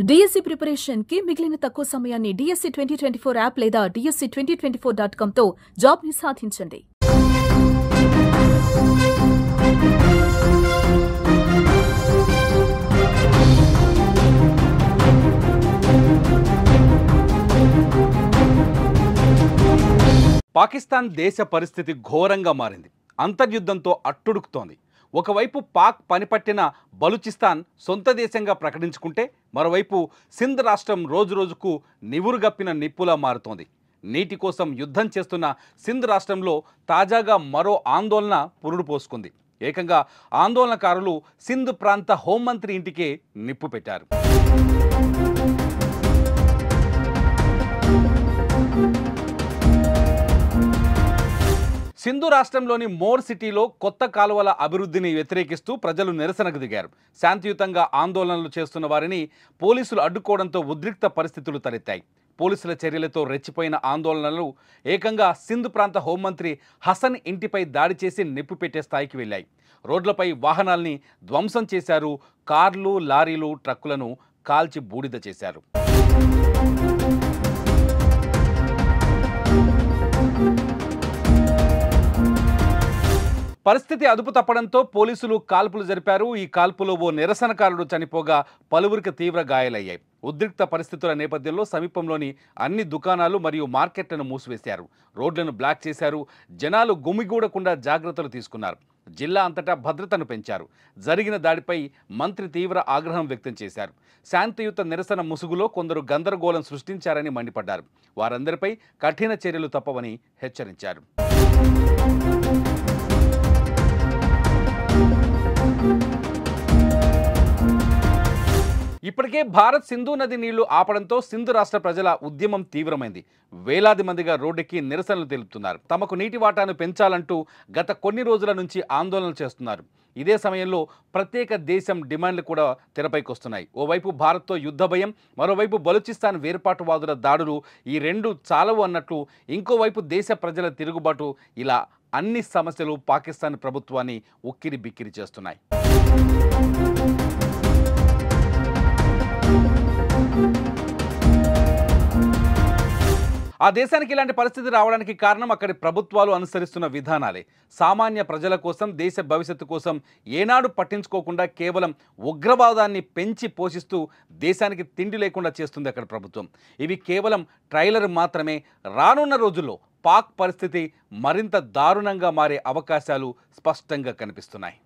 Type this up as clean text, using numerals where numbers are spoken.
DSC preparation కి మిగిలిన తక్కువ సమయాన్ని డిఎస్సి 2024 యాప్ లేదా DSC2024.com తో జాబ్ ని సాధించండి. పాకిస్తాన్ దేశ పరిస్థితి ఘోరంగా మారింది. అంతర్యుద్ధంతో అట్టుడుకుతోంది. ఒకవైపు పాక్ పనిపట్టిన బలూచిస్తాన్ సొంత దేశంగా ప్రకటించుకుంటే మరోవైపు సింధ్ రాష్ట్రం రోజురోజుకు నివురుగప్పిన నిప్పులా మారుతోంది. నీటి కోసం యుద్ధం చేస్తున్న సింధ్ రాష్ట్రంలో తాజాగా మరో ఆందోళన పురుడు పోసుకుంది. ఏకంగా ఆందోళనకారులు సింధ్ ప్రాంత హోంమంత్రి ఇంటికే నిప్పు పెట్టారు. సింధు రాష్ట్రంలోని మోర్ సిటీలో కొత్త కాలువల అభివృద్ధిని వ్యతిరేకిస్తూ ప్రజలు నిరసనకు దిగారు. శాంతియుతంగా ఆందోళనలు చేస్తున్న వారిని పోలీసులు అడ్డుకోవడంతో ఉద్రిక్త పరిస్థితులు తలెత్తాయి. పోలీసుల చర్యలతో రెచ్చిపోయిన ఆందోళనలు ఏకంగా సింధ్ ప్రాంత హోంమంత్రి హసన్ ఇంటిపై దాడి చేసి నిప్పు పెట్టే స్థాయికి వెళ్ళాయి. రోడ్లపై వాహనాల్ని ధ్వంసం చేశారు. కార్లు, లారీలు, ట్రక్కులను కాల్చి బూడిద చేశారు. పరిస్థితి అదుపు తప్పడంతో పోలీసులు కాల్పులు జరిపారు. ఈ కాల్పులో ఓ నిరసనకారుడు చనిపోగా పలువురికి తీవ్ర గాయాలయ్యాయి. ఉద్రిక్త పరిస్థితుల నేపథ్యంలో సమీపంలోని అన్ని దుకాణాలు మరియు మార్కెట్లను మూసివేశారు. రోడ్లను బ్లాక్ చేశారు. జనాలు గుమిగూడకుండా జాగ్రత్తలు తీసుకున్నారు. జిల్లా అంతటా భద్రతను పెంచారు. జరిగిన దాడిపై మంత్రి తీవ్ర ఆగ్రహం వ్యక్తం చేశారు. శాంతియుత నిరసన ముసుగులో కొందరు గందరగోళం సృష్టించారని మండిపడ్డారు. వారందరిపై కఠిన చర్యలు తప్పవని హెచ్చరించారు. ఇప్పటికే భారత్ సింధు నది నీళ్లు ఆపడంతో సింధు రాష్ట్ర ప్రజల ఉద్యమం తీవ్రమైంది. వేలాది మందిగా రోడ్డెక్కి నిరసనలు తెలుపుతున్నారు. తమకు నీటి వాటాను పెంచాలంటూ గత కొన్ని రోజుల నుంచి ఆందోళనలు చేస్తున్నారు. ఇదే సమయంలో ప్రత్యేక దేశం డిమాండ్లు కూడా తెరపైకి వస్తున్నాయి. ఓవైపు భారత్తో యుద్ధ భయం, మరోవైపు బలూచిస్తాన్ వేర్పాటువాదుల దాడులు, ఈ రెండు చాలవు అన్నట్లు ఇంకోవైపు దేశ ప్రజల తిరుగుబాటు, ఇలా అన్ని సమస్యలు పాకిస్తాన్ ప్రభుత్వాన్ని ఉక్కిరి బిక్కిరి చేస్తున్నాయి. ఆ దేశానికి ఇలాంటి పరిస్థితి రావడానికి కారణం అక్కడి ప్రభుత్వాలు అనుసరిస్తున్న విధానాలే. సామాన్య ప్రజల కోసం, దేశ భవిష్యత్తు కోసం ఏనాడు పట్టించుకోకుండా కేవలం ఉగ్రవాదాన్ని పెంచి పోషిస్తూ దేశానికి తిండి లేకుండా చేస్తుంది అక్కడ ప్రభుత్వం. ఇవి కేవలం ట్రైలర్ మాత్రమే. రానున్న రోజుల్లో పాక్ పరిస్థితి మరింత దారుణంగా మారే అవకాశాలు స్పష్టంగా కనిపిస్తున్నాయి.